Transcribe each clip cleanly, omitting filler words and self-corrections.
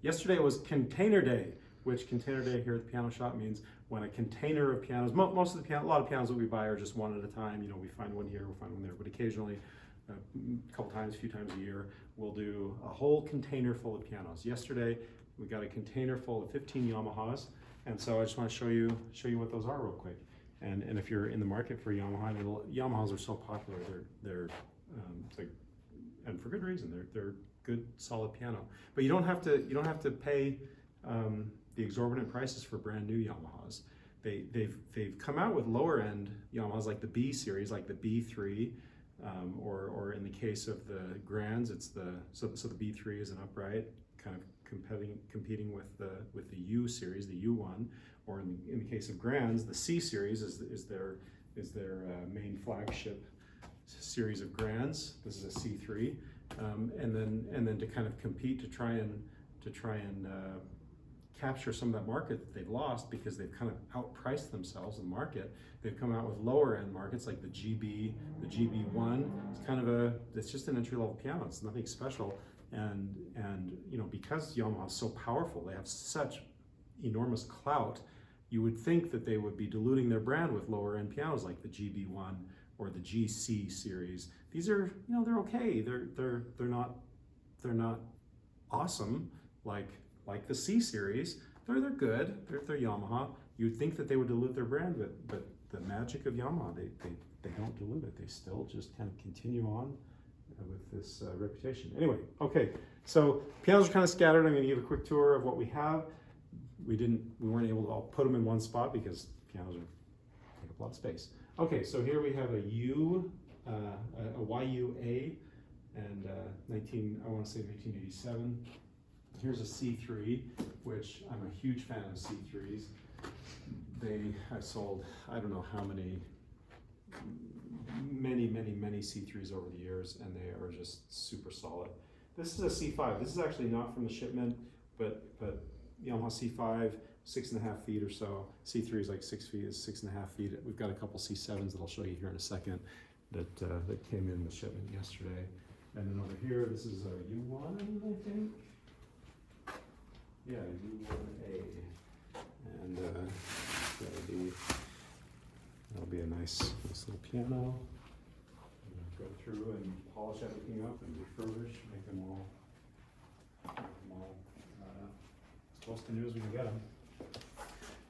Yesterday was Container Day, which Container Day here at the piano shop means when a container of pianos, most of the a lot of pianos that we buy are just one at a time. You know, we find one here, we find one there, but occasionally, a couple times, a few times a year, we'll do a whole container full of pianos. Yesterday, we got a container full of 15 Yamahas, and so I just want to show you what those are real quick. And if you're in the market for Yamaha, Yamahas are so popular. They're it's like, and for good reason. They're good, solid piano. But you don't have to pay the exorbitant prices for brand new Yamahas. They've come out with lower end Yamahas like the B series, like the B3, or in the case of the Grands, it's the the B3 is an upright, kind of competing with the U series, the U1, or in the case of Grands, the C series is their main flagship series of Grands. This is a C3, and then to kind of compete to try and capture some of that market that they've lost because they've kind of outpriced themselves in the market. They've come out with lower end markets like the GB, the GB1. It's just an entry level piano. It's nothing special, and you know, because Yamaha is so powerful, they have such enormous clout. You would think that they would be diluting their brand with lower end pianos like the GB1 or the GC series. These are, you know, they're okay. They're not awesome like the C series. They're good. They're Yamaha. You'd think that they would dilute their brand, but the magic of Yamaha, they don't dilute it. They still just kind of continue on with this reputation. Anyway, okay. So pianos are kind of scattered. I'm going to give a quick tour of what we have. We weren't able to all put them in one spot because pianos take up a lot of space. Okay, so here we have a YUA, and I want to say 1987. Here's a C3, which I'm a huge fan of C3s. I've sold, I don't know how many C3s over the years, and they are just super solid. This is a C5. This is actually not from the shipment, but Yamaha C5, 6.5 feet or so. C3 is like 6 feet, is 6.5 feet. We've got a couple C7s that I'll show you here in a second that came in the shipment yesterday. And then over here, this is a U1, I think. Yeah, U1A. And that'll be a nice little piano. I'm gonna go through and polish everything up and refurbish, make them all as close to new as we can get them.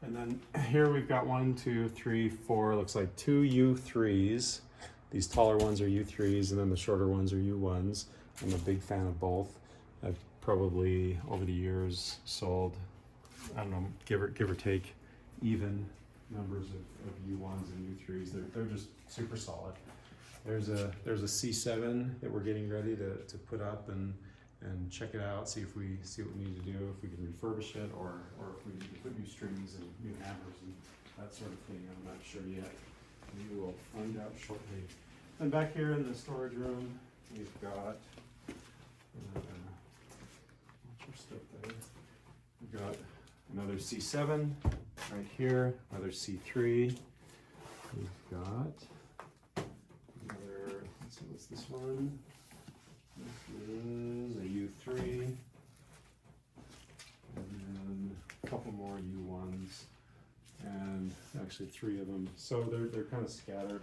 And then here we've got 1, 2, 3, 4, looks like 2 U3s. These taller ones are U3s, and then the shorter ones are U1s. I'm a big fan of both. I've probably over the years sold, I don't know, give or take even numbers of U1s and U3s. They're just super solid. There's a C7 that we're getting ready to put up and check it out, see what we need to do, if we can refurbish it, or if we need to put new strings and new hammers and that sort of thing. I'm not sure yet. We will find out shortly. And back here in the storage room, we've got we've got another C7 right here, another C3. We've got another, let's see, what's this one? This is a U3, and then a couple more U1s, and actually 3 of them. So they're kind of scattered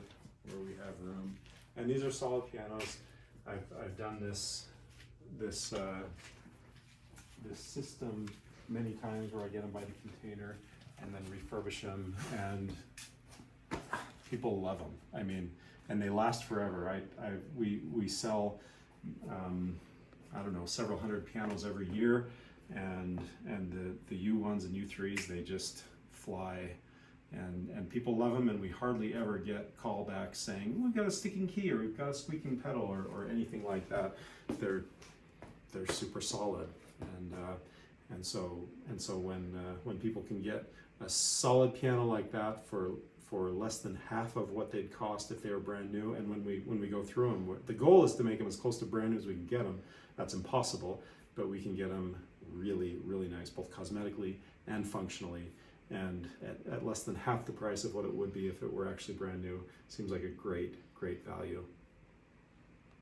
where we have room. And these are solid pianos. I've done this system many times where I get them by the container and then refurbish them, and people love them. I mean, and they last forever. We sell I don't know, several hundred pianos every year, and the U1s and U3s, they just fly, and people love them, and we hardly ever get callbacks saying, we've got a sticking key, or we've got a squeaking pedal, or anything like that. They're super solid, and so when people can get a solid piano like that for less than half of what they'd cost if they were brand new, and when we go through them, the goal is to make them as close to brand new as we can get them. That's impossible, but we can get them really, really nice, both cosmetically and functionally, and at less than half the price of what it would be if it were actually brand new. Seems like a great value.